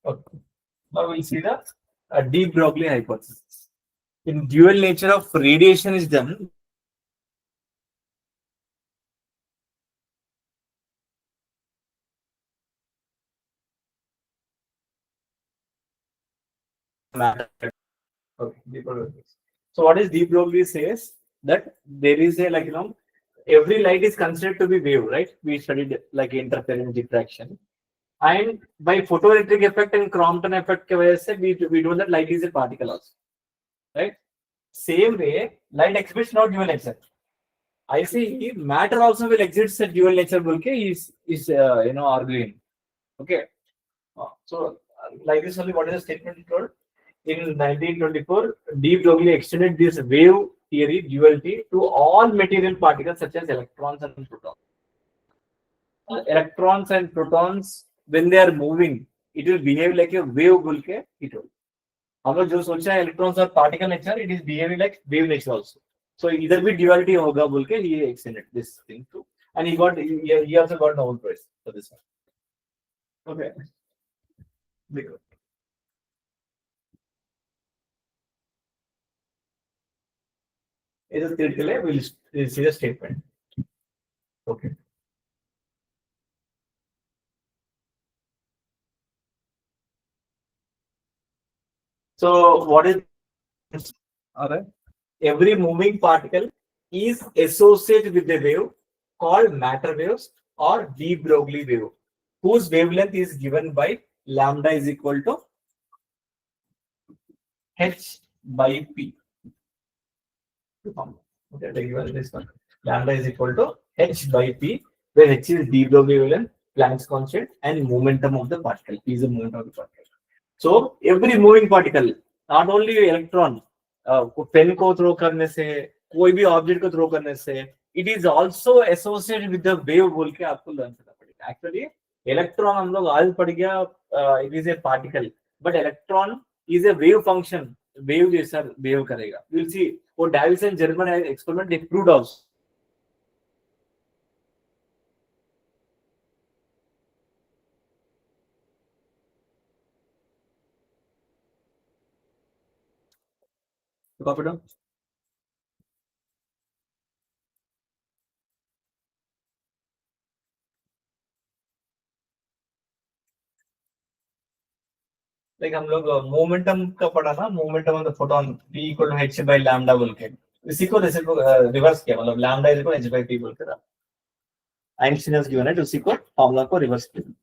Okay. Now we'll see the de Broglie hypothesis. In dual nature of radiation is done. Okay, de Broglie. So what is de Broglie says that there is a every light is considered to be wave, right? We studied like interference, diffraction, and by photoelectric effect and Crompton effect के वजह से we know that light is a particle also, right? Same way, light exhibits not dual nature. I see matter also will exhibit a dual nature. बोल के is arguing. Okay. So like this only, what is the statement he told? In 1924, de Broglie extended this wave theory duality to all material particles such as electrons and protons. Electrons and protons, when they are moving, it will behave like a wave. बोल के he told. हम लोग जो सोचा है electrons are particle nature, it is behaving like wave nature also. So either भी duality होगा बोल के he extended this thing too, and he also got Nobel Prize for this one. Okay. It is theoretical. We'll see the statement. Okay. So what is all right? Every moving particle is associated with a wave called matter waves or de Broglie wave, whose wavelength is given by lambda is equal to h by p. Okay, this one. Lambda is equal to h by p, where h is de Broglie wavelength, Planck's constant, and momentum of the particle. P is the momentum of the particle. So every moving particle, not only electron, pen को throw करने से, कोई भी object को throw करने से, it is also associated with the wave बोल के आपको लर्न करना पड़ेगा. Actually, electron हम लोग आज पढ़ गया, it is a particle, but electron is a wave function. Wave जैसा wave करेगा. We'll see. वो Davis and German experiment they proved also. Copy down. Like हम लोग मोमेंटम का पढ़ा ना, momentum of the photon p equal to h by lambda बोल के, इसी को रिवर्स किया, मतलब lambda is equal h by p बोल के था. आइंस्टीन ने गिवन है, तो उसी को फॉर्मूला को रिवर्स किया.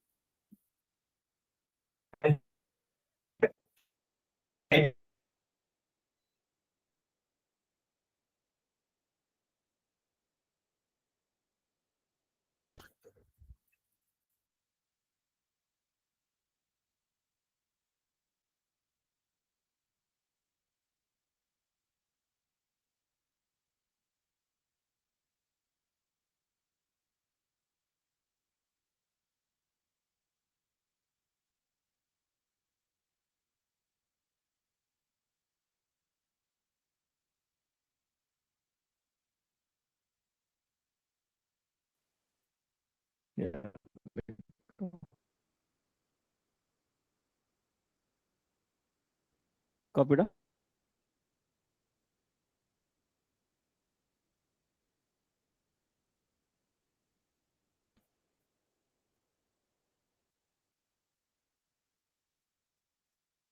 Copy down.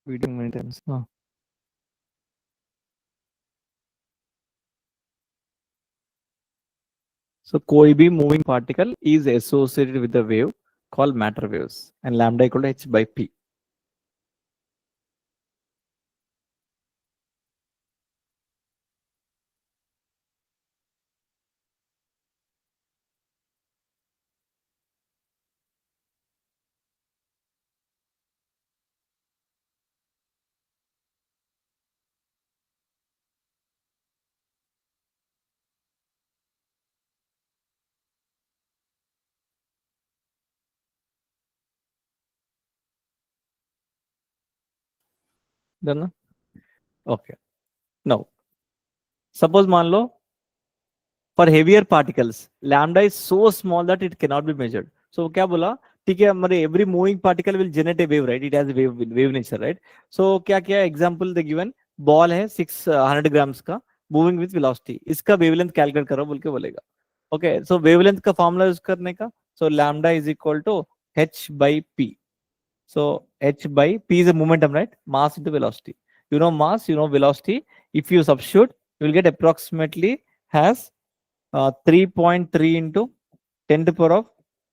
Reading many times. So कोई भी moving particle is associated with a wave called matter waves, and lambda equal to h by p. Done? Okay. Now, suppose मान लो, for heavier particles, lambda is so small that it cannot be measured. So क्या बोला? ठीक है, हमारे every moving particle will generate a wave, right, it has wave nature, right. So क्या क्या example the given, ball है 600 grams का, moving with velocity, इसका वेवलेंथ कैलकुलेट करो बोल के बोलेगा. ओके, सो वेवलेंथ का फॉर्मूला यूज करने का, so lambda is equal to h by p. So h by p is a momentum, right? Mass into velocity. You know mass, you know velocity. If you substitute, you will get approximately has 3.3 into 10 to the power of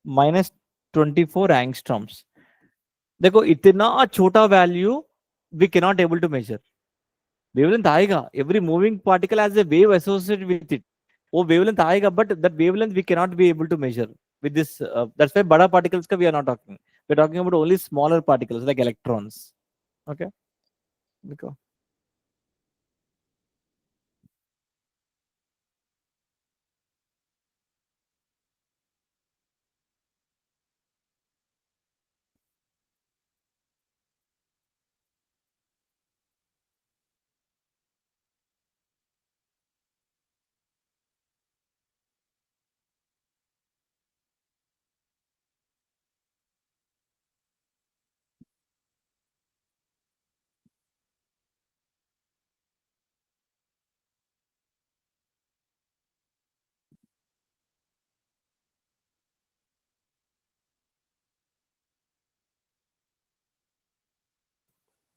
minus 24 angstroms. देखो इतना छोटा value we cannot able to measure. Wavelength आएगा, every moving particle has a wave associated with it, वो wavelength आएगा, but that wavelength we cannot be able to measure with this. That's why bada particles ka we are not talking. We're talking about only smaller particles like electrons. Okay. Because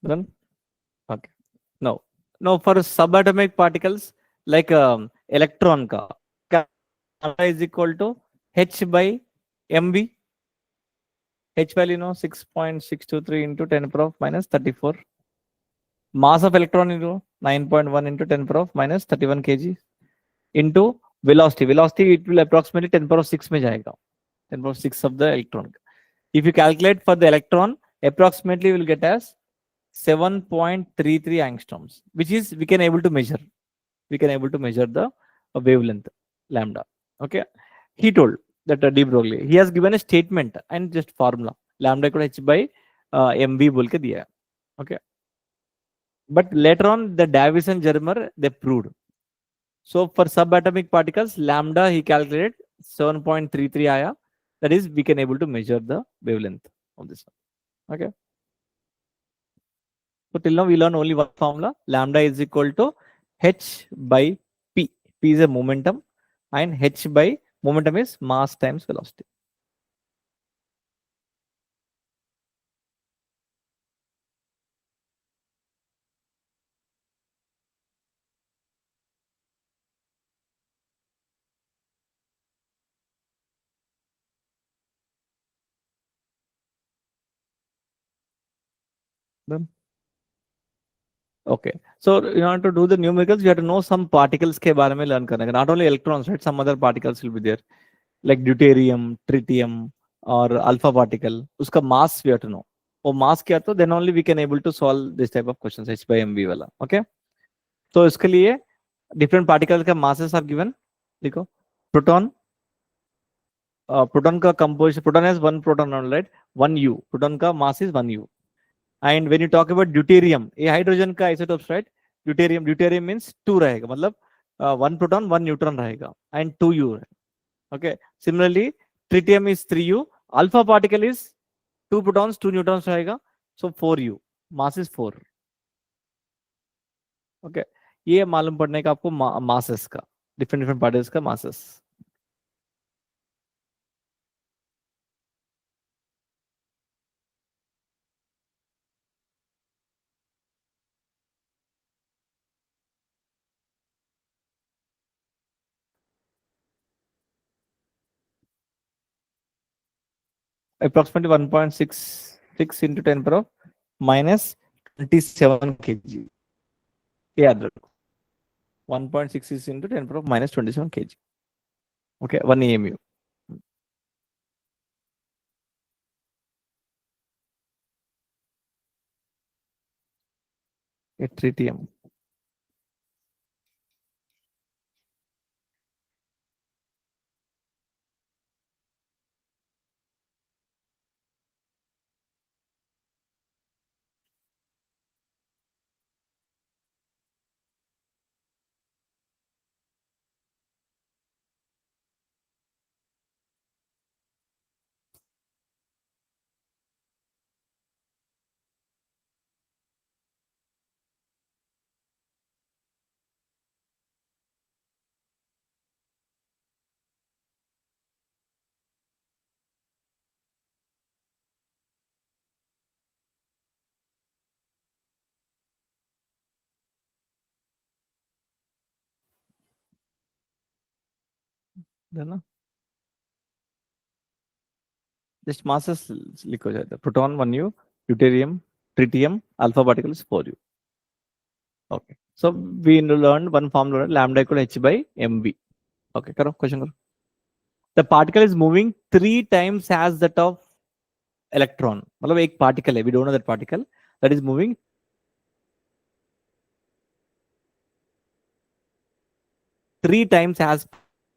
then okay. No, no, for subatomic particles like electron ka is equal to h by mv. H value, 6.623 into 10 power of minus 34. Mass of electron, 9.1 into 10 power of minus 31 kg into velocity. Velocity, it will approximately 10 power of 6 में जाएगा. 10 power of 6 of the electron. If you calculate for the electron, approximately you will get as 7.33 angstroms, which is we can able to measure. We can able to measure the wavelength lambda. Okay. He told that de Broglie, he has given a statement and just formula lambda equal h by mv बोल के दिया है. Okay. But later on, the Davis and Germer they proved. So for subatomic particles, lambda he calculated 7.33 aya. That is, we can able to measure the wavelength of this one. Okay. So till now we learn only one formula. Lambda is equal to h by p. P is a momentum, and h by momentum is mass times velocity. Done. Okay. So in order to do the numericals, you have to know some particles के बारे में learn करने का. Not only electrons, right? Some other particles will be there, like deuterium, tritium, or alpha particle. उसका mass we have to know. वो mass क्या तो then only we can able to solve this type of questions h by mv वाला. Okay. तो इसके लिए different particles का masses are given. देखो proton, proton का composition, proton has one proton, right? One u. Proton का mass is one u. And when you talk about deuterium, ये hydrogen का isotopes, right? Deuterium means two रहेगा, मतलब one proton, one neutron रहेगा, and two u. Okay. Similarly, tritium is 3u. Alpha particle is two protons, two neutrons रहेगा, so 4u. Mass is 4. Okay. ये मालूम पड़ने का आपको masses का, different particles का masses. Approximately 1.66 into 10 power of minus 27 kg. याद रखो 1.66 into 10 power of minus 27 kg. Okay, 1 EMU. Tritium. ना just masses लिखो जाता proton 1u, deuterium, tritium, alpha particles 4u. Okay, so we learned one formula lambda equal h by mv. Okay, करो question करो. The particle is moving 3 times as that of electron. मतलब एक particle है, we don't know that particle that is moving 3 times as,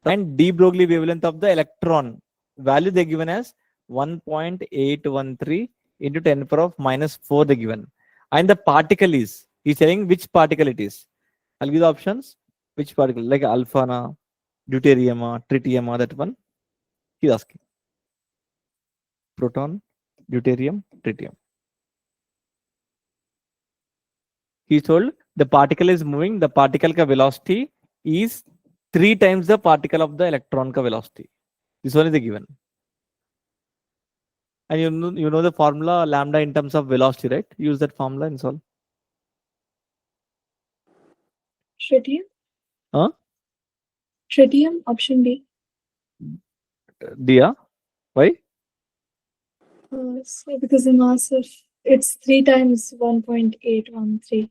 and de Broglie wavelength of the electron value they given as 1.813 into 10 power of minus 4 they given, and the particle is, he's telling which particle it is. I'll give the options. Which particle, like alpha na, deuterium, tritium, that one he's asking. Proton, deuterium, tritium. He told the particle is moving, the particle ka velocity is 3 times the particle of the electron ka velocity. This one is the given. And you know the formula lambda in terms of velocity, right? Use that formula and solve. Tritium? Huh? Tritium, option B. Dia? Why? So because the mass of it's 3 times 1.813.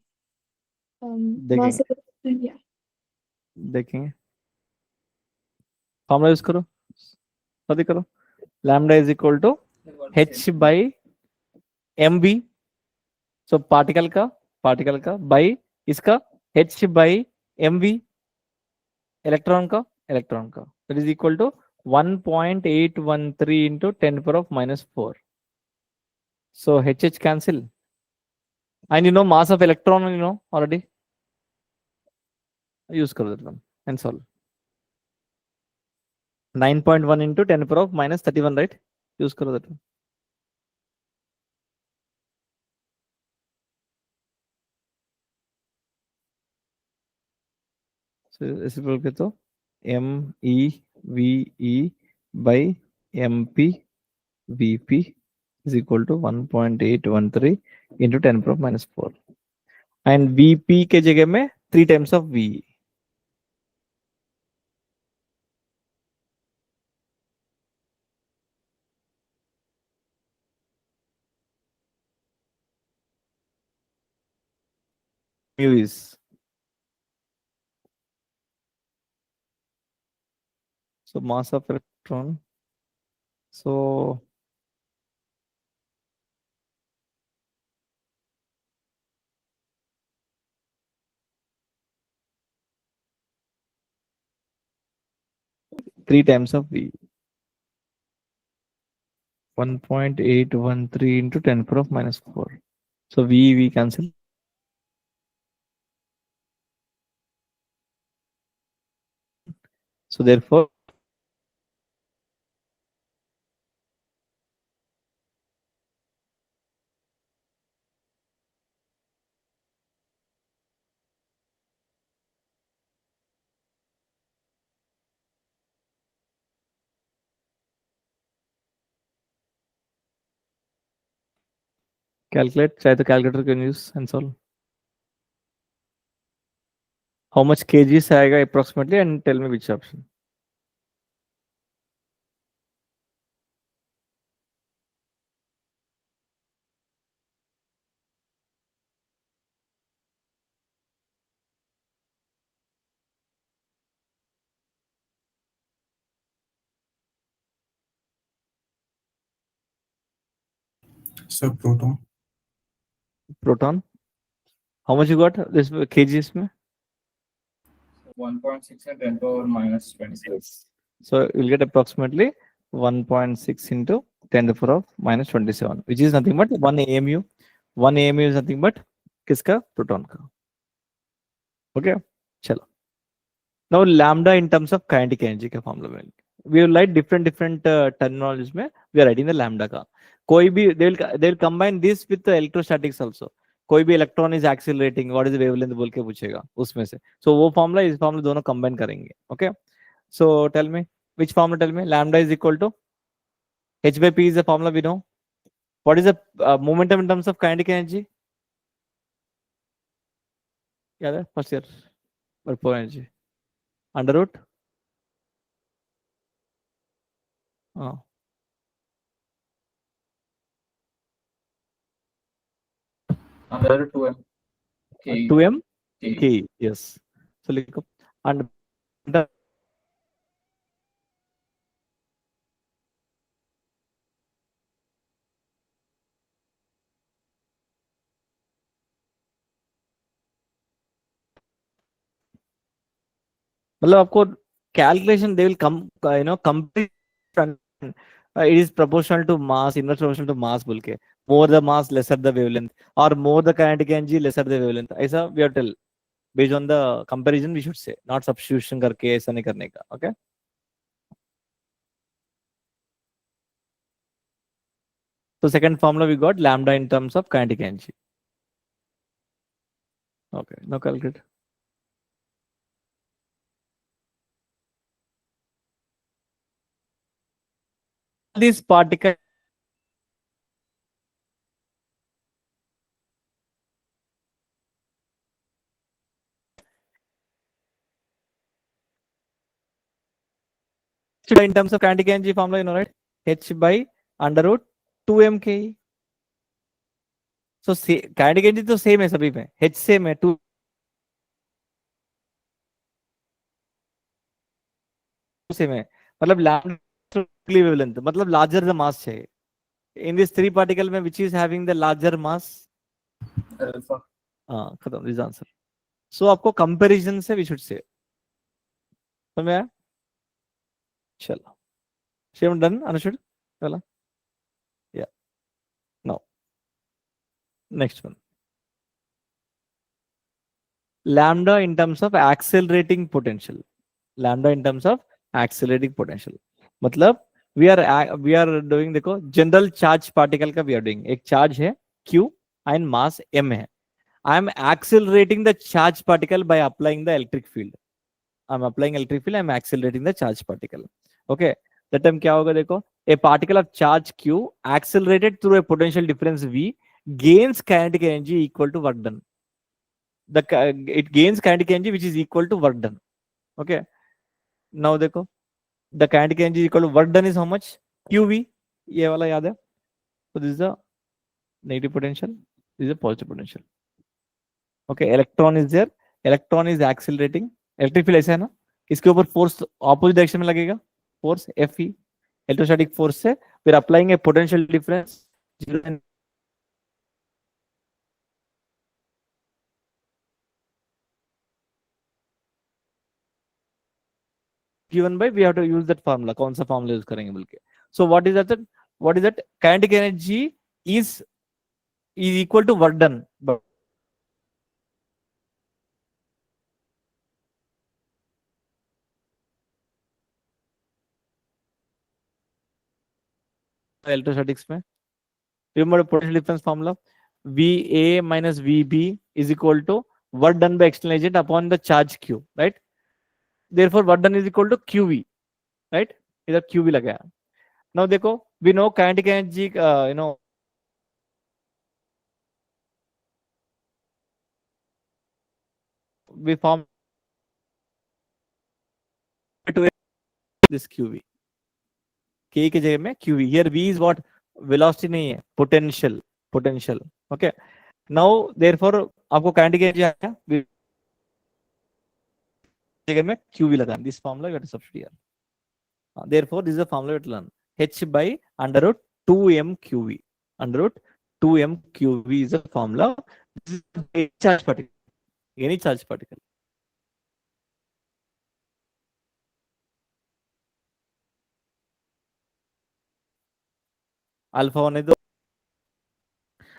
Mass of yeah. देखेंगे. Formula use करो. पता करो. Lambda is equal to h by mv. So particle का by इसका h by mv. Electron का that is equal to 1.813 into 10 power of minus 4. So HH cancel. And you know mass of electron, you know already. Use karo that one and solve. 9.1 into 10 power of minus 31, right? Use karo that one. So इस बोल के तो MEVE by MP VP is equal to 1.813 into 10 power of minus 4. And VP के जगह में 3 times of VE. Mu is. So mass of electron. So three times of V. 1.813 into 10 power of minus 4. So V cancel. So therefore, calculate, try the calculator can use and solve. How much kgs आएगा approximately and tell me which option. So proton. Proton. How much you got this kgs में? 1.6 and 10 power minus 26. So you'll get approximately 1.6 into 10 to the power of minus 27, which is nothing but 1 AMU. 1 AMU is nothing but किसका? Proton का. Okay, चलो. Now lambda in terms of kinetic energy का formula में. We will write different terminologies में. We are writing the lambda का. कोई भी they will combine this with the electrostatics also. कोई भी electron is accelerating, what is the wavelength बोल के पूछेगा उसमें से. So वो formula इस formula दोनों combine करेंगे. Okay. So tell me which formula. Tell me lambda is equal to h by p is the formula we know. What is the momentum in terms of kinetic energy? Yeah, first year. Or energy. Under root Under 2m K. 2m K. k. Yes. So लिखो and मतलब आपको calculation they will come complete it is proportional to mass, inverse proportional to mass बोल के, more the mass lesser the wavelength or more the kinetic energy lesser the wavelength, ऐसा we have tell based on the comparison we should say, not substitution करके ऐसा नहीं करने का. Okay, so second formula we got lambda in terms of kinetic energy. Okay, now calculate. This particle in terms of kinetic energy formula, you know, right? H by under root 2m k. So kinetic energy तो same है सभी में, h same है 2 same है, मतलब lambda wavelength मतलब larger the mass चाहिए. In this three particle में which is having the larger mass? Alpha. हाँ खत्म, this is answer. So आपको comparison से we should say. समझ में आया? चलो. Same done, understood? चलो. Yeah. Now. Next one. Lambda in terms of accelerating potential. Lambda in terms of accelerating potential. मतलब we are doing देखो general charge particle का we are doing. एक charge है Q and mass M है. I am accelerating the charge particle by applying the electric field. I'm applying electric field. I'm accelerating the charge particle. Okay. That time क्या होगा देखो, a particle of charge Q accelerated through a potential difference V gains kinetic energy equal to work done. It gains kinetic energy which is equal to work done. Okay. Now देखो, the kinetic energy equal to work done is how much? QV. ये वाला याद है? So this is the negative potential. This is a positive potential. Okay. Electron is there. Electron is accelerating. Electric field ऐसा है ना? इसके ऊपर force opposite direction में लगेगा. Force Fe. Electrostatic force से we are applying a potential difference. Given by we have to use that formula. कौन सा formula use करेंगे बोल के. So what is that? Kinetic energy is equal to work done. But electrostatics में remember potential difference formula, VA minus VB is equal to work done by external agent upon the charge Q, right? Therefore work done is equal to QV, right? इधर QV लगाया. Now देखो, we know kinetic energy we form to this QV. K के जगह में QV. Here V is what? Velocity नहीं है, potential. Okay. Now therefore आपको kinetic energy आया, जगह में QV लगा. This formula you have to substitute here. Therefore this is the formula you have to learn. H by under root 2m QV. Under root 2m QV is the formula. This is a charge particle. Any charge particle. Alpha 1 is the,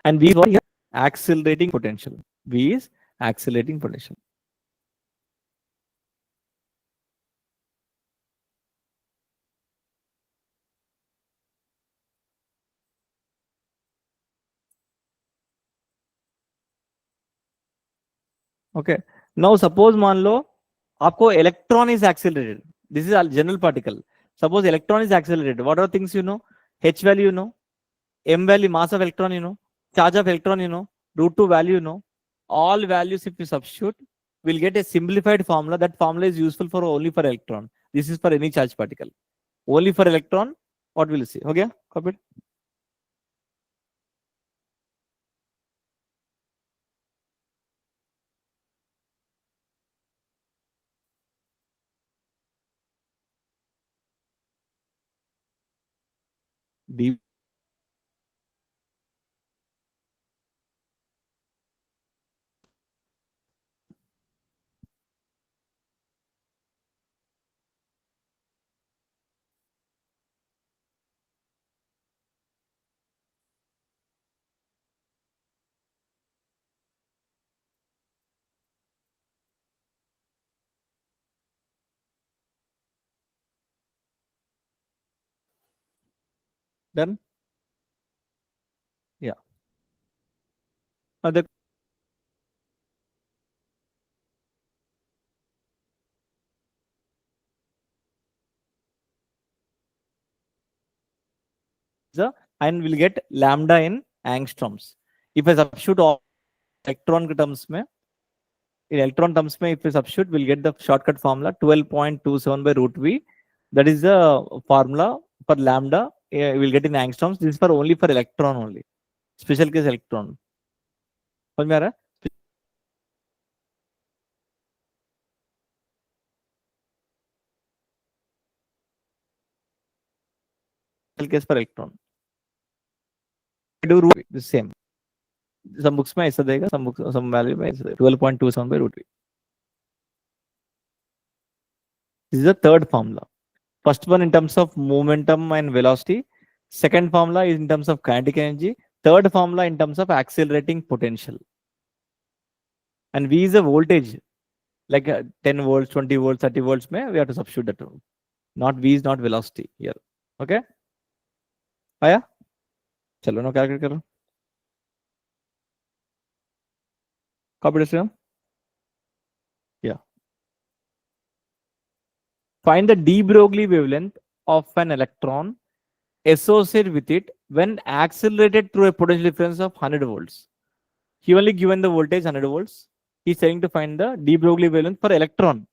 and V is what here? Accelerating potential. V is accelerating potential. Okay. Now suppose मान लो आपको electron is accelerated. This is a general particle. Suppose electron is accelerated. What are things you know? H value you know. M value, mass of electron you know. Charge of electron you know. Root 2 value you know. All values if you substitute, we'll get a simplified formula. That formula is useful for only for electron. This is for any charge particle. Only for electron, what will you see? Okay, copy. D done. Yeah. Now the and we'll get lambda in angstroms. If I substitute all electron terms mein, in electron terms mein, if we substitute, we'll get the shortcut formula 12.27 by root V. That is the formula for lambda. We'll get in angstroms. This is for only for electron only. Special case electron. समझ में आ रहा है? Special case for electron. Do root the same. Some books में ऐसा देगा, some value में ऐसा देगा. 12.27 by root V. This is the third formula. First one in terms of momentum and velocity. Second formula is in terms of kinetic energy. Third formula in terms of accelerating potential. And V is a voltage. Like 10 volts, 20 volts, 30 volts, mein, we have to substitute that term. Not V is not velocity here. Okay? आया? चलो ना calculate करो. Copy this down. Yeah. Find the de Broglie wavelength of an electron associated with it when accelerated through a potential difference of 100 volts. He only given the voltage 100 volts. He's trying to find the de Broglie wavelength for electron.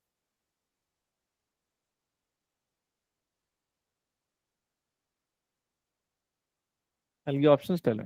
I'll give options, tell me.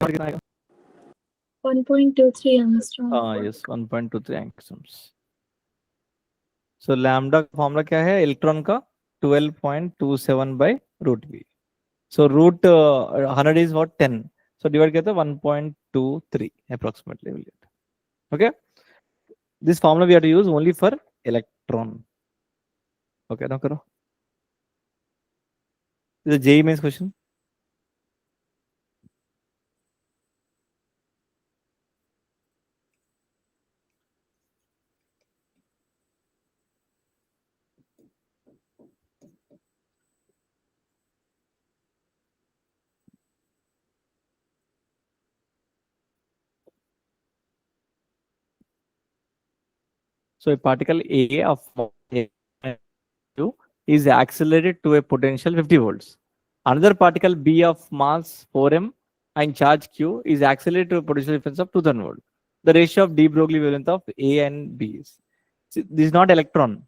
कितना आएगा? 1.23 angstrom. Yes, 1.23 angstroms. So lambda formula क्या है? Electron का 12.27 by root V. So root 100 is what? 10. So divide करते 1.23 approximately will get. Okay. This formula we have to use only for electron. Okay, now करो. This is a JEE mains question. So a particle A of A2 is accelerated to a potential 50 volts. Another particle B of mass 4m and charge Q is accelerated to a potential difference of 2000 volts. The ratio of de Broglie wavelength of A and B is. See, this is not electron.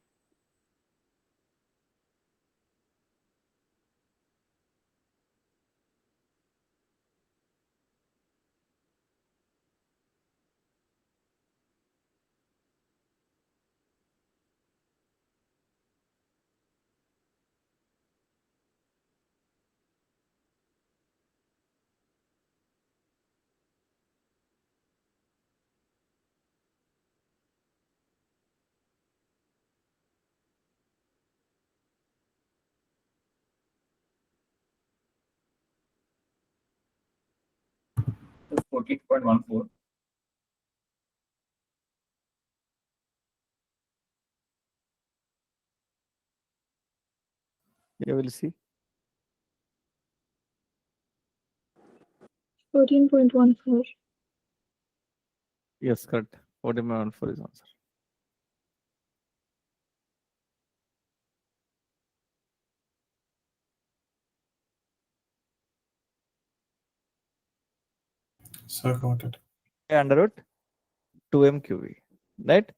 So 14.14. You will see. 14.14. Yes, correct. 14.14 is answer. Sir, got it. Under root 2m QV, right?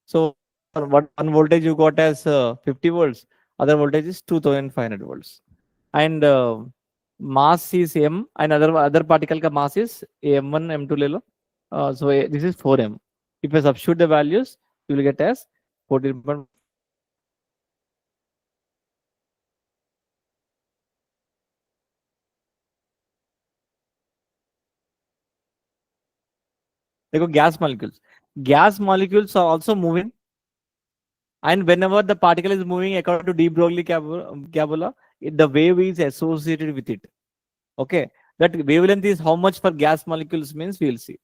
So what one voltage you got as 50 volts, other voltage is 2500 volts, and mass is m, and other particle ka mass is m1 m2 ले लो. So this is 4m. If I substitute the values, you will get as 14. देखो gas molecules are also moving, and whenever the particle is moving according to de Broglie क्या बोला, the wave is associated with it. Okay, that wavelength is how much for gas molecules means we will see.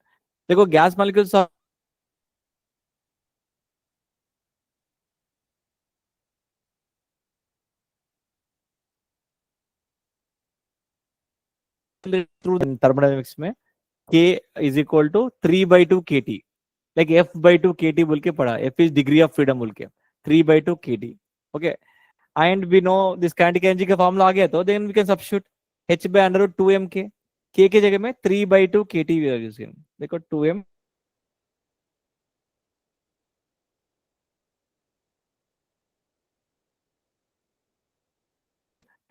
देखो gas molecules are through the thermodynamics में K is equal to 3/2 kT, like F/2 kT बोल के पढ़ा, F is degree of freedom बोल के 3/2 kT. Okay, and we know this kinetic energy का formula आ गया, तो then we can substitute H by under root 2m K. K के जगह में 3/2 kT we are using. देखो 2m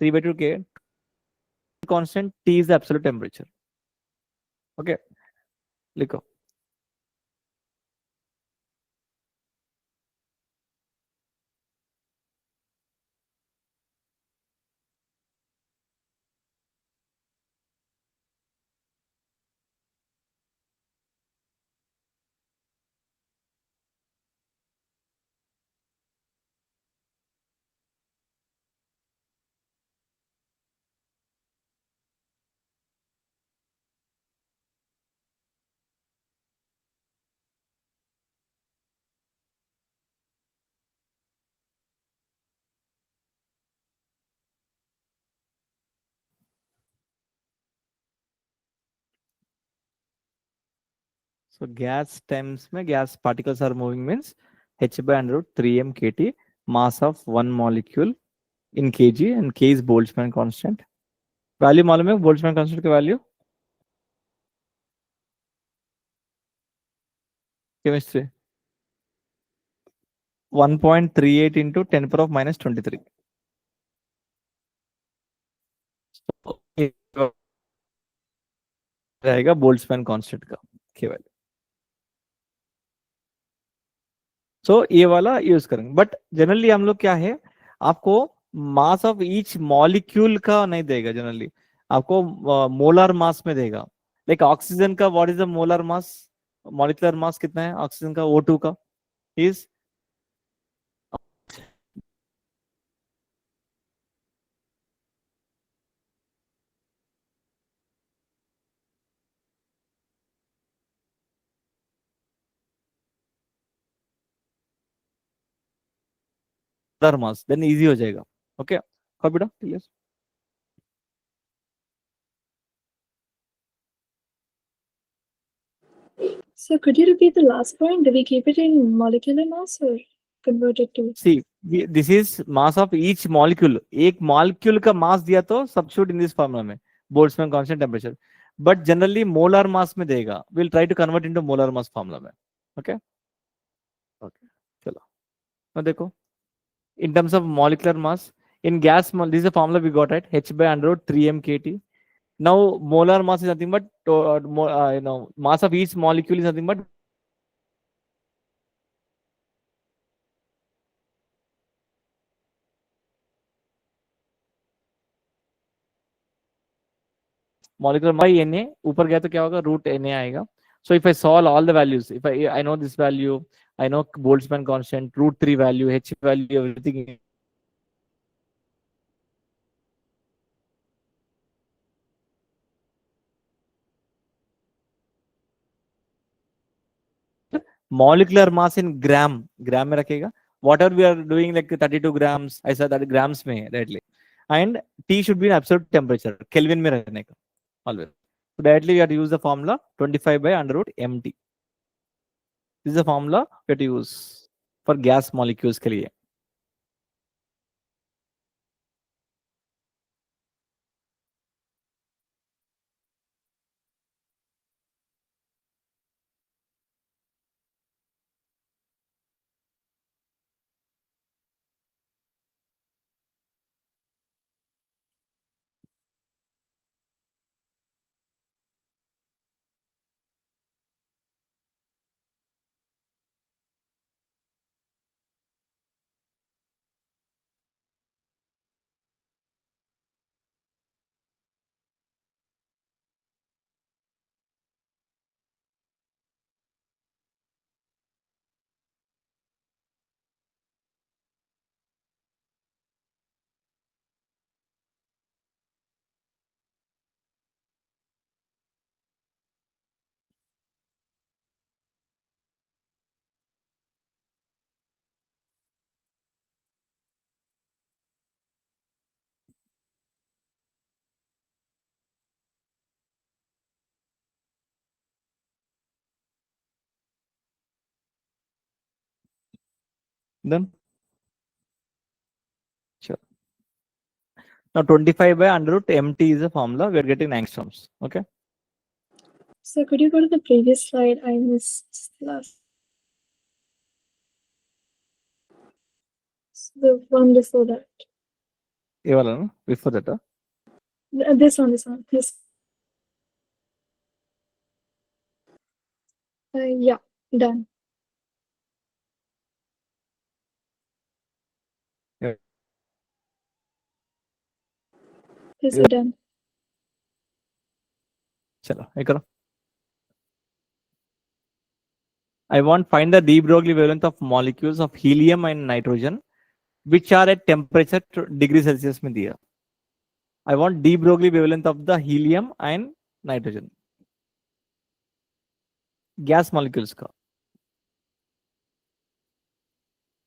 3/2 K constant, T is the absolute temperature. Okay, लिखो. So gas times में gas particles are moving means H by under root 3m kT, mass of one molecule in kg, and K is Boltzmann constant. Value मालूम है Boltzmann constant की value? Chemistry 1.38 into 10 power of minus 23. So रहेगा Boltzmann constant का K value. So ये वाला use करेंगे, but generally हम लोग क्या है, आपको मास ऑफ ईच मॉलिक्यूल का नहीं देगा, जनरली आपको मोलर मास में देगा. लाइक ऑक्सीजन का what is the molar mass, molecular mass कितना है ऑक्सीजन का, O2 का is molar mass, then easy हो जाएगा. ओके बेटा clear. So could you repeat the last point? Do we keep it in molecular mass or convert it to? See, this is mass of each molecule. एक molecule का mass दिया तो substitute in this formula में Boltzmann constant temperature. But generally molar mass में देगा. We'll try to convert into molar mass formula में. Okay? Okay. चलो. now देखो. In terms of molecular mass, in gas, this is a formula we got, right? H by under root 3m kT. Now molar mass is nothing but mass of each molecule is nothing but molecular mass Na. ऊपर गया तो क्या होगा, root Na आएगा. So if I solve all the values, if I know this value, I know Boltzmann constant, root 3 value, H value, everything. Molecular mass in gram में रखेगा. Whatever we are doing like 32 grams, I said that grams में है, rightly. And T should be in absolute temperature, Kelvin में रहने का always. So directly we have to use the formula 25 by under root mt. This is the formula we have to use for gas molecules के लिए. Then sure. Now 25 by under root mt is the formula we are getting angstroms. Okay. So could you go to the previous slide? I missed last. The one before that. Before that. This one. This. Yeah, done. Yeah. Is it done? चलो ये करो. I want find the de Broglie wavelength of molecules of helium and nitrogen which are at temperature degree Celsius में दिया. I want de Broglie wavelength of the helium and nitrogen. Gas molecules का.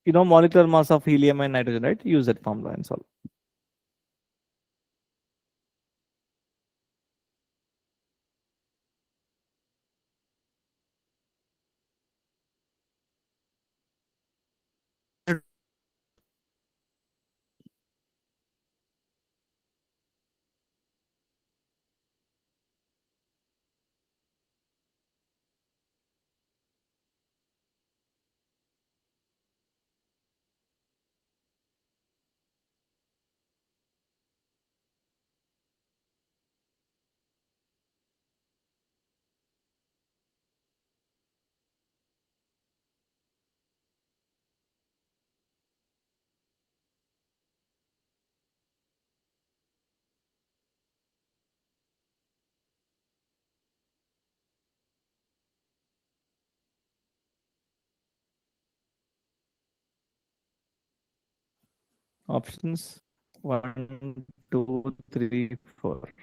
You know molecular mass of helium and nitrogen, right? Use that formula and solve. Options 1, 2, 3, 4.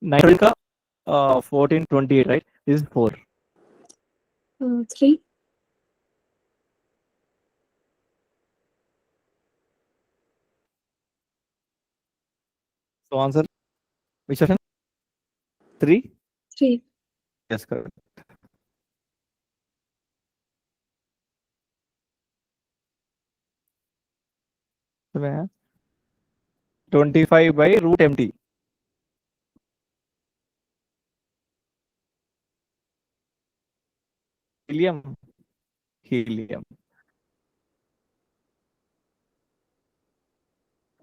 Nitrogen का 1428, right? This is 4. 3. So answer which option? 3. 3. Yes, correct. So, 25 by root mt. Helium.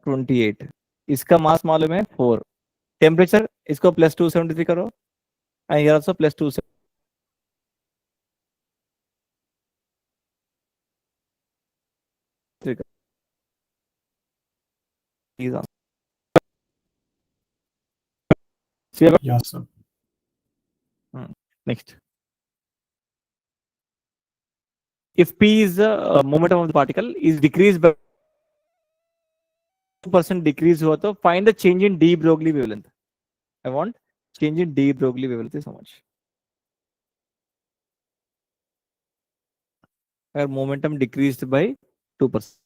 28. इसका मास मालूम है 4. Temperature इसको plus 273 करो and here also plus 273. Yes, sir. Next. If P is the momentum of the particle is decreased by 2% decrease हुआ तो find the change in de Broglie wavelength. I want change in de Broglie wavelength is how much? Where momentum decreased by 2%.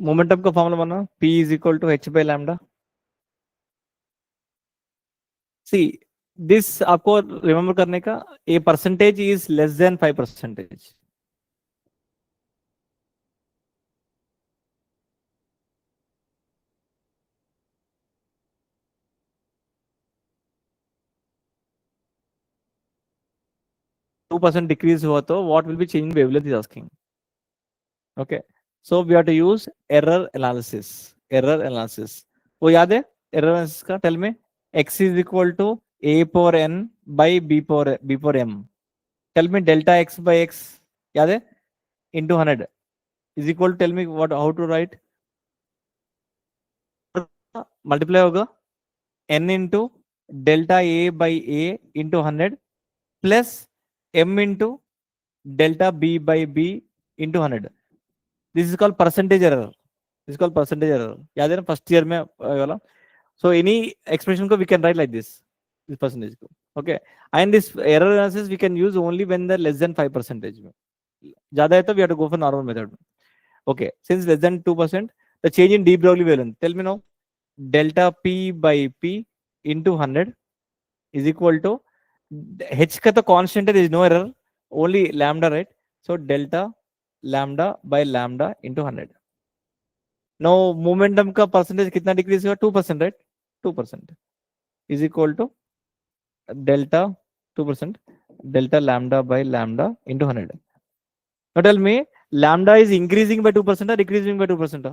Momentum का formula बना, P is equal to h by lambda. See this आपको remember करने का, a percentage is less than 5%. Two percent decrease हुआ तो what will be change wavelength is asking. Okay, so we have to use error analysis. Error analysis वो याद है error analysis का? Tell me x is equal to a power n by b power m. Tell me delta x by x याद है into 100 is equal. Tell me what how to write. Multiply होगा n into delta a by a into 100 plus m into delta b by b into 100. This is called percentage error. This is called percentage error. याद है ना first year में वाला. So any expression को we can write like this percentage को. Okay, and this error analysis we can use only when the less than 5% में. ज्यादा है तो we have to go for normal method. Okay, since less than 2% the change in de Broglie wavelength. Tell me now delta p by p into 100 is equal to h का तो constant है, there is no error, only lambda, right? So delta lambda by lambda into 100. No momentum का percentage कितना decrease हुआ? 2%, right? 2% is equal to delta 2% delta lambda by lambda into 100. Now tell me, lambda is increasing by 2% or decreasing by 2%?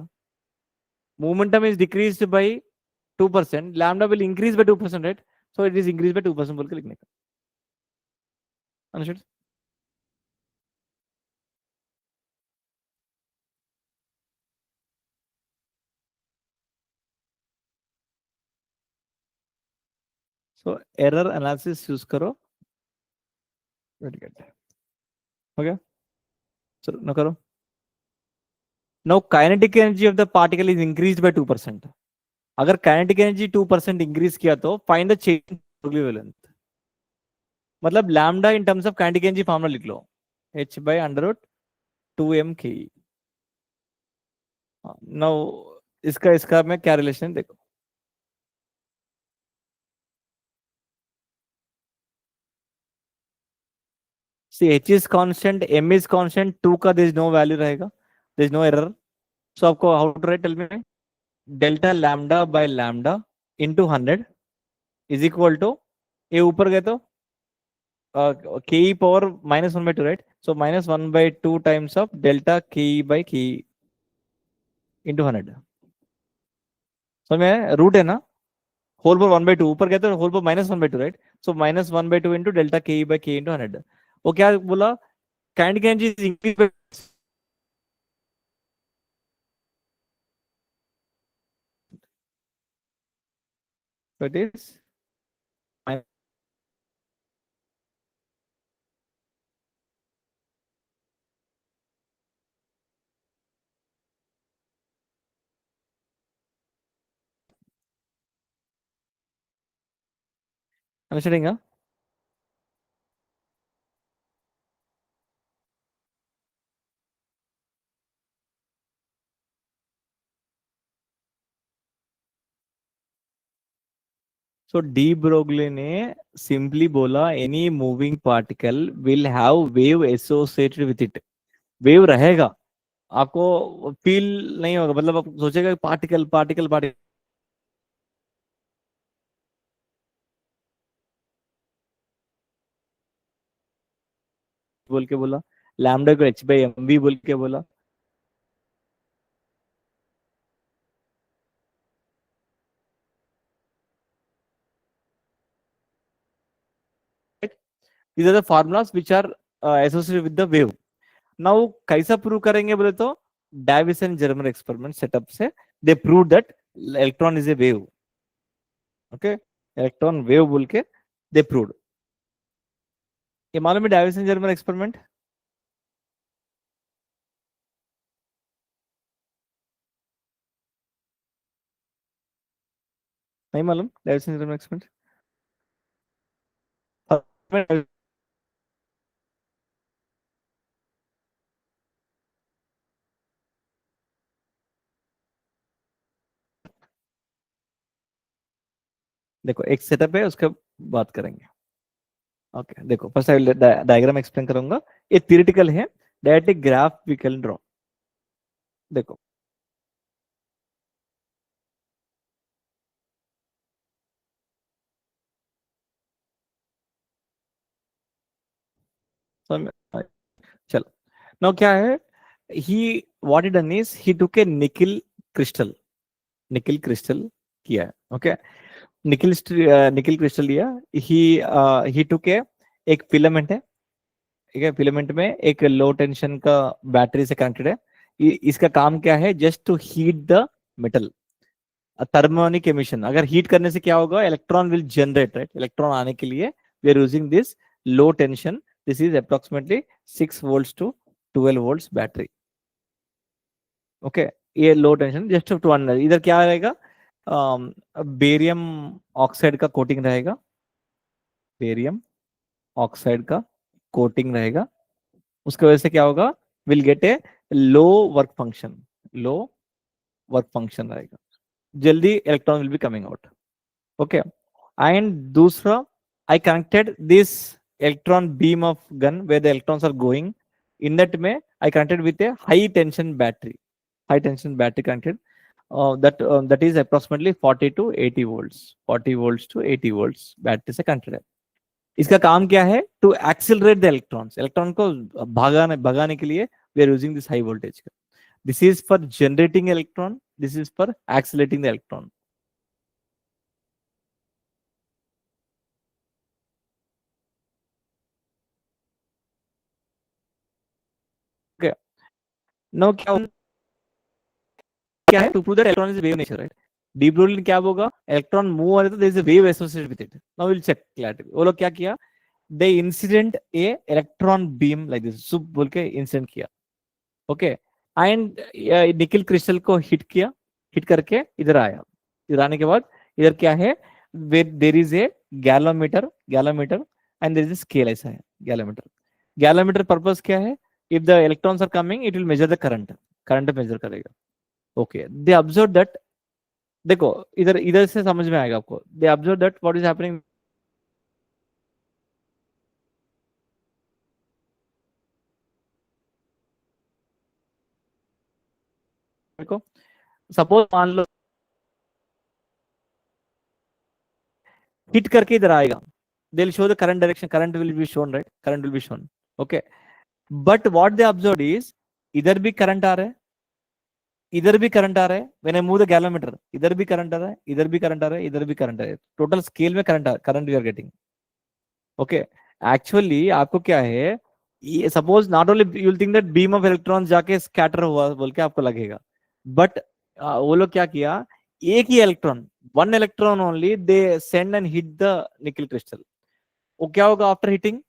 Momentum is decreased by 2%. Lambda will increase by 2%, right? So it is increased by 2% बोल के लिखने का. Understood? So error analysis use करो. Very good. Okay. So now करो. Now kinetic energy of the particle is increased by 2%. अगर kinetic energy 2% increase किया तो find the change in Broglie wavelength. मतलब lambda in terms of kinetic energy formula लिख लो, h by under root 2m ke. Now इसका में क्या relation देखो. See, h is constant, m is constant, 2 का there is no value रहेगा, there is no error. So आपको how to write? Tell me. Delta lambda by lambda into 100 is equal to, ये ऊपर गए तो K E power -1/2, right? So -1/2 times of delta K E by के E into 100. सो में root है ना, whole power 1/2 ऊपर गए तो whole power -1/2, right? So -1/2 into delta K E by के इंटू 100. वो क्या बोला? Kinetic energy is increase by, so it is understanding, huh? So de Broglie ने simply बोला any moving particle will have wave associated with it. Wave रहेगा, आपको feel नहीं होगा, मतलब आप सोचेगा पार्टिकल पार्टिकल पार्टिकल बोल के बोला, लैम्डा को h बाई एम वी बोल के बोला. These are the formulas which are associated with the wave. Now कैसा प्रूव करेंगे बोले तो Davis and Germer experiment setup से they proved that electron is a wave. Okay, electron wave बोल के they proved. ये मालूम है Davis and Germer experiment? नहीं मालूम Davis and Germer experiment? देखो एक सेटअप है, उसके बात करेंगे। ओके देखो फर्स्ट आई डायग्राम एक्सप्लेन करूंगा, ये थियरिटिकल है, direct graph we can draw. देखो चलो नाउ क्या है, he what it done is he took a nickel crystal, nickel crystal किया है। ओके निकिल निकिल क्रिस्टल लिया, ही टुक ए एक फिलामेंट है, ठीक है, फिलामेंट में एक लो टेंशन का बैटरी से कनेक्टेड है। इसका काम क्या है, just to heat the metal, thermionic emission. अगर हीट करने से क्या होगा, electron will generate, right, electron आने के लिए we are using this low tension, this is approximately 6 volts to 12 volts battery. Okay ये low tension just to under, इधर क्या रहेगा, बेरियम ऑक्साइड का कोटिंग रहेगा, बेरियम ऑक्साइड का कोटिंग रहेगा। उसकी वजह से क्या होगा, will get a low work function, low work function रहेगा, जल्दी electron will be coming out. Okay and दूसरा, I connected this electron beam of gun where the electrons are going, in that way I connected with a high tension battery, high tension battery connected, that is approximately 40 to 80 volts, 40 volts to 80 volts battery से connected है। इसका काम क्या है, to accelerate the electrons, electron को भगाने के लिए we are using this high voltage का। This is for generating electron, this is for accelerating the electron. Okay no क्या है, to prove that electron is wave nature, right. De Broglie क्या होगा, electron move हो रहा है तो there is a wave associated with it. Now will check clarity. वो लोग क्या किया, they incident a electron beam like this, सुप बोल के इंसिडेंट किया। ओके एंड निकिल क्रिस्टल को हिट किया, हिट करके इधर आया, इधर आने के बाद इधर क्या है, there is a galvanometer, galvanometer and there is a scale, ऐसा है गैलोमीटर। गैलोमीटर पर्पस क्या है, if the electrons are coming it will measure the current, current measure करेगा। ओके दे ऑब्जर्व दैट, देखो इधर इधर से समझ में आएगा आपको, they observe that what is happening. देखो सपोज मान लो हिट करके इधर आएगा, they will show the current direction, current will be shown, right, current will be shown. Okay but what they observe is, इधर भी करंट आ रहा है, इधर भी करंट आ रहा है, when I move the galvanometer इधर भी करंट आ रहा है, इधर भी करंट आ रहा है, इधर भी करंट आ रहा है, टोटल स्केल में current, current we are getting. Okay actually आपको क्या है, suppose not only you will think that beam of electrons जाके स्कैटर हुआ बोल के आपको लगेगा, बट वो लोग क्या किया, एक ही electron, one electron only they send and hit the nickel crystal. वो क्या होगा after hitting,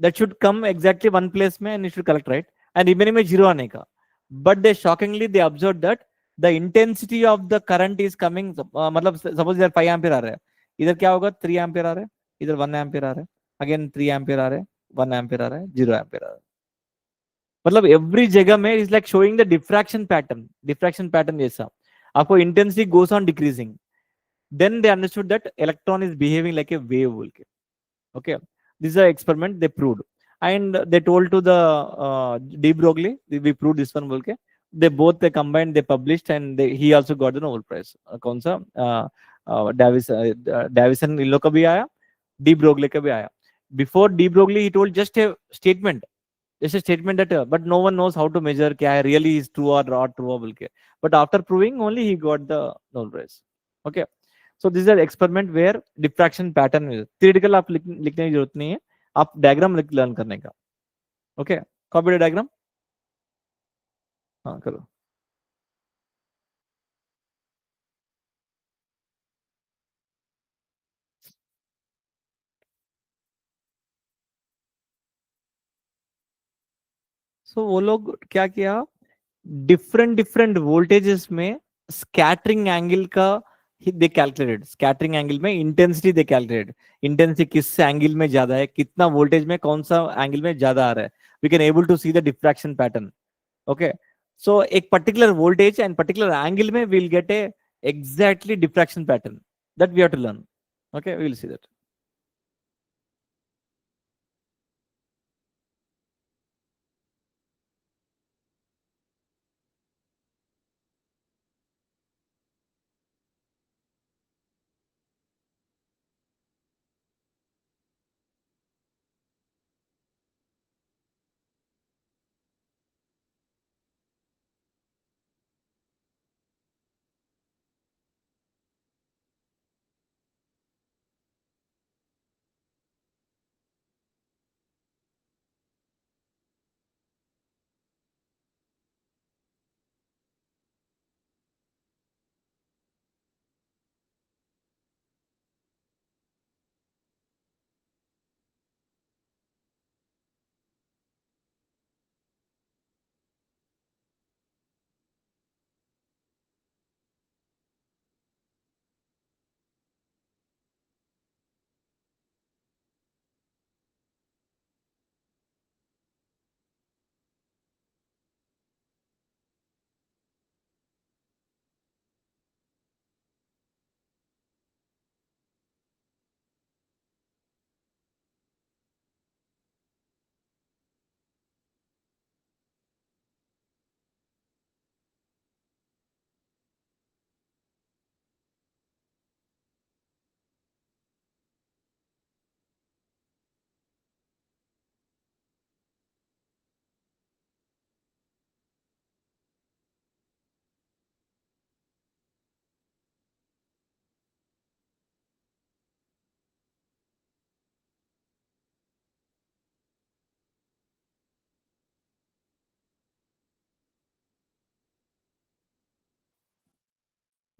that should come exactly one place में and it should collect, right, and remaining में जीरो आने का। But they shockingly they observe that the intensity of the current is coming, मतलब suppose इधर 5 ampere आ रहा है, इधर क्या होगा 3 एम्पियर आ रहा है, इधर 1 एम्पियर आ रहा है, अगेन 3 एम्पियर आ रहा है, 1 एम्पियर आ रहा है, 0 एम्पियर आ रहा है। मतलब एवरी जगह में is like showing the diffraction pattern, diffraction pattern जैसा आपको intensity goes on decreasing, then they understood that electron is behaving like a wave बोल के। Okay, this is an experiment they proved, and they told to the de Broglie, we proved this one बोल के, they both they combined, they published, and he also got the Nobel Prize। कौन सा deviation इन लोग का भी आया, de Broglie का भी आया। Before de Broglie he told just a statement, just a statement that but no one knows how to measure क्या है really is true or not true बोल के, but after proving only he got the Nobel Prize। okay so this is an experiment where diffraction pattern is theoretical, आप लिखने की जरूरत नहीं है, आप डायग्राम लर्न करने का। ओके कॉपी डायग्राम, हाँ करो। सो वो लोग क्या किया, डिफरेंट डिफरेंट वोल्टेजेस में स्कैटरिंग एंगल का दे कैलकुलेटेड, स्कैटरिंग एंगल में इंटेंसिटी दे कैलकुलेटेड, इंटेंसिटी किस एंगल में ज्यादा है, कितना वोल्टेज में कौन सा एंगल में ज्यादा आ रहा है, we can able to see the diffraction pattern. Okay so एक particular voltage and particular angle में will get a exactly diffraction pattern, that we have to learn. Okay, we will see that.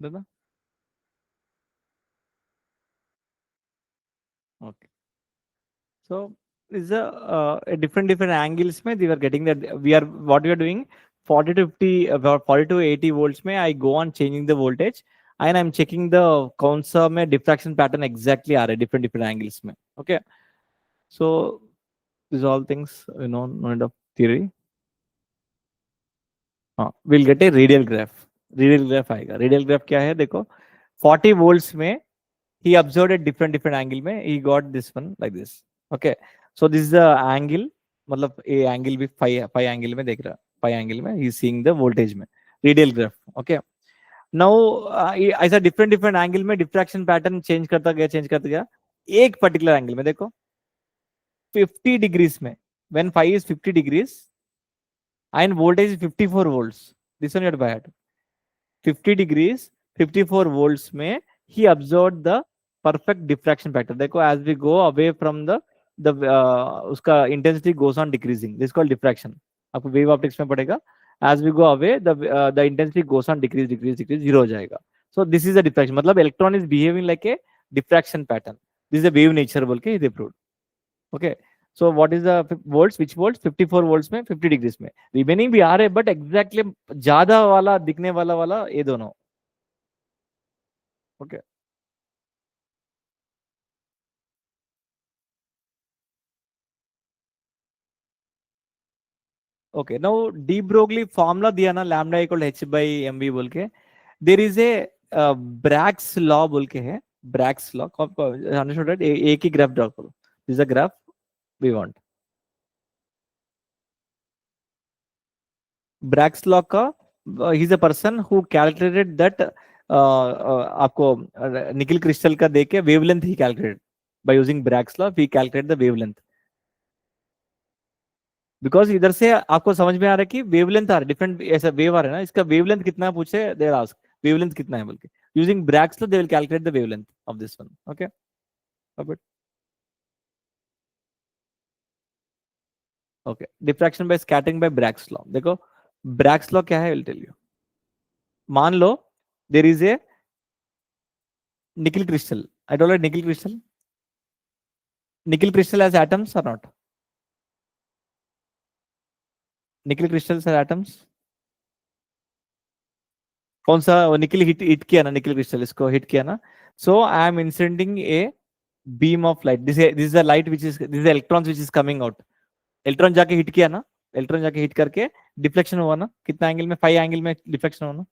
Dada? Okay. So is a different angles में we are getting that we are what we are doing 40 to 50 about 40 to 80 volts में I go on changing the voltage and I'm checking the कौन सा में diffraction pattern exactly आ रहा है different angles में. Okay. So these all things no need of theory. We'll get a radial graph. Radial graph आएगा. Radial graph क्या है देखो 40 volts में he observed a different angle में he got this one like this. Okay, so this is the angle मतलब a angle भी phi angle में देख रहा phi angle में he is seeing the voltage में radial graph. Okay, now ऐसा different angle में diffraction pattern change करता गया एक particular angle में देखो 50 degrees में when phi is 50 degrees and voltage is 54 volts, this one you have to buy it 50 degrees 54 volts में he observed the perfect diffraction pattern. देखो as we go away from the उसका intensity goes on decreasing. This is called diffraction. आपको wave optics में पड़ेगा. As we go away, the intensity goes on decrease, zero हो जाएगा. So this is a diffraction. मतलब electron is behaving like a diffraction pattern. This is a wave nature बोल के they proved. Okay. So what is the volts? Which volts? 54 volts में 50 degrees में. Remaining भी आ रहे but exactly ज्यादा वाला दिखने वाला ये दोनों. Okay. Okay, now de Broglie formula दिया ना lambda equal h by mv बोल के there is a Bragg's law बोल के है Bragg's law understood right एक ही graph draw करो this is a graph we want Bragg's law का he is a person who calculated that आपको nickel crystal का देके wavelength he calculated by using Bragg's law we calculate the wavelength because इधर से आपको समझ में आ रहा है कि वेवलेंथ आ रहा है डिफरेंट ऐसा वेव आ रहा है ना इसका वेवलेंथ कितना पूछे देयर आस्क वेवलेंथ कितना है बोल के using Bragg's law they will calculate the wavelength of this one okay okay diffraction by scattering by Bragg's law देखो ब्रैग्स लॉ क्या है आई विल टेल यू मान लो there is a nickel crystal I told you nickel crystal has atoms और not nickel crystals are atoms कौन सा निकल hit किया ना निकल क्रिस्टल इसको हिट किया ना so I am incending a beam of light this is the light which is this electrons which is coming out electron जाके हिट किया ना इलेक्ट्रॉन जाके हिट करके डिफ्लेक्शन हुआ ना कितना एंगल में 5 एंगल में डिफ्लेक्शन हुआ ना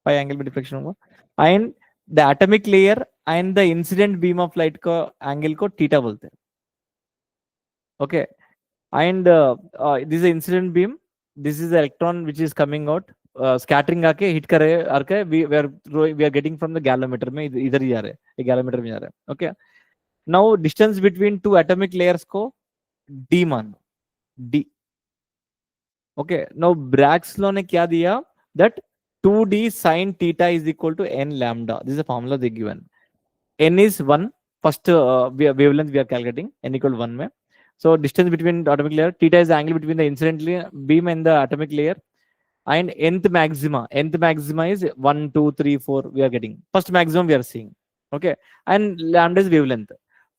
5 एंगल में डिफ्लेक्शन हुआ and the atomic layer and the incident beam of light को एंगल को थीटा बोलते हैं. Okay, and this is incident beam, this is electron which is coming out, scattering आके हिट करे आके we are getting from the galvanometer में, इधर ही जा रहे हैं, गैलोमीटर में जा रहे हैं. Okay, now distance between two atomic layers को d मान d. Okay, now Bragg's law ने क्या दिया, that 2d sin theta is equal to n lambda. This is the formula they given. N is 1, first wavelength we are calculating, n equal to 1 में. So distance between the atomic layer, theta is the angle between the incident beam and the atomic layer, and nth maxima is 1 2 3 4 we are getting, first maximum we are seeing. Okay, and lambda is wavelength.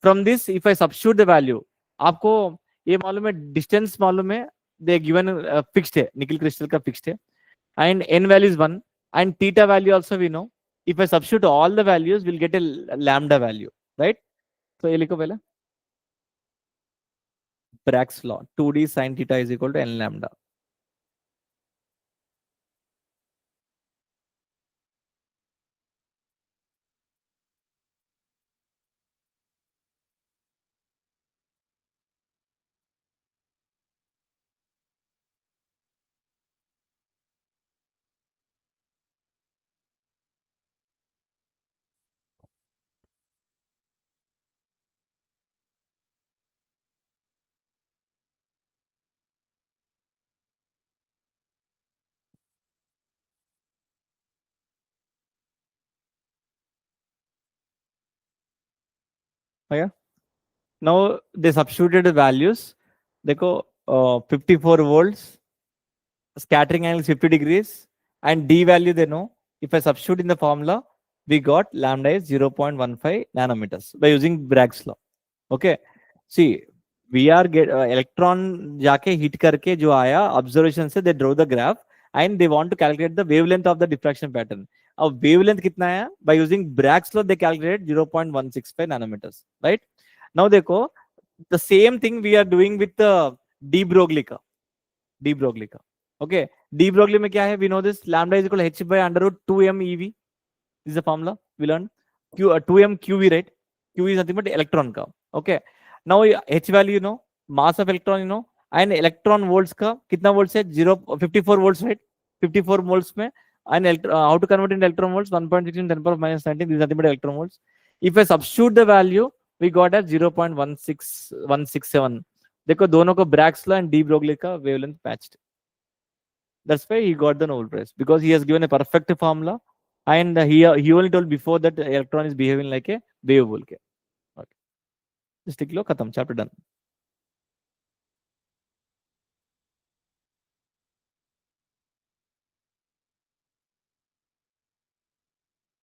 From this if I substitute the value, आपको ये मालूम है, distance मालूम है, they given fixed है, nickel crystal का fixed है, and n value is 1, and theta value also we know. If I substitute all the values, we'll get a lambda value, right? So ये लिखो पहले, Bragg's law, 2d sin theta is equal to n lambda. Okay. Now they substituted the values. देखो 54 volts, scattering angle is 50 degrees, and d value they know. If I substitute in the formula, we got lambda is 0.15 nanometers by using Bragg's law. Okay, see, we are get electron जाके hit करके जो आया observation से, they draw the graph and they want to calculate the wavelength of the diffraction pattern. अब wavelength कितना है? By using Bragg's law they calculate 0.165 nanometers, right? Now देखो, the same thing we are doing with the de Broglie का. Okay, de Broglie में क्या है? We know this, lambda is equal to h by under root 2m ev. This is the formula we learned. 2m qv, right? Q is nothing but electron का. Okay, now h value you know, mass of electron you know, and electron volts का कितना volts है? 54 volts, right? 54 volts में, and how to convert into electron volts? 1.16 10 power minus 19. This is nothing but electron volts. If I substitute the value, we got as 0.167. देखो दोनों को Bragg's law and de Broglie का wavelength matched. That's why he got the Nobel Prize, because he has given a perfect formula, and he only told before that the electron is behaving like a wave बोल के. Okay, just लिख लो, खत्म, chapter done.